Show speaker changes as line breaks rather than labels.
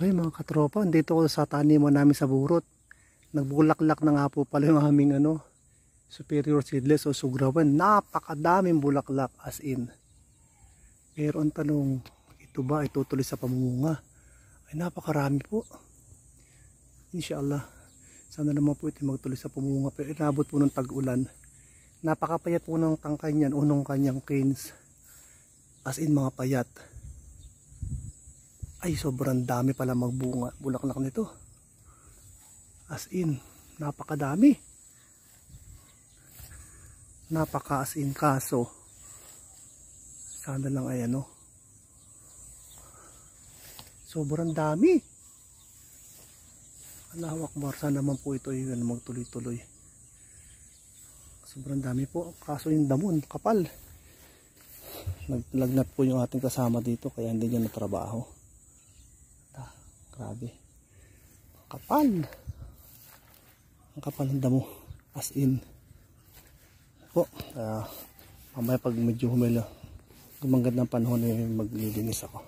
Okay mga katropa, dito ko sa taniman namin sa burot. Nagbulaklak na nga po pala yung aming superior seedless o sugrawan. Napakadaming bulaklak as in. Pero ang tanong, ito ba itutuloy sa pamumunga? Ay napakarami po. Inshallah, sana naman po ito magtuloy sa pamumunga. Pero inabot po ng tag-ulan. Napakapayat po ng tangkay niyan, unong kanyang canes. As in mga payat. Ay sobrang dami pala magbunga bulaklak nito. As in, napakadami. Napaka as in, kaso sana lang ay sobrang dami. Allahu Akbar, sana naman po ito yung magtuloy-tuloy. Sobrang dami po, kaso yung damon kapal. Naglagnat po yung ating kasama dito kaya hindi niya natrabaho. Grabe. Kapal. Ang kapal ng damo. As in. Po. Mamaya pag medyo humila, gumagad ng panahon maglilinis ako.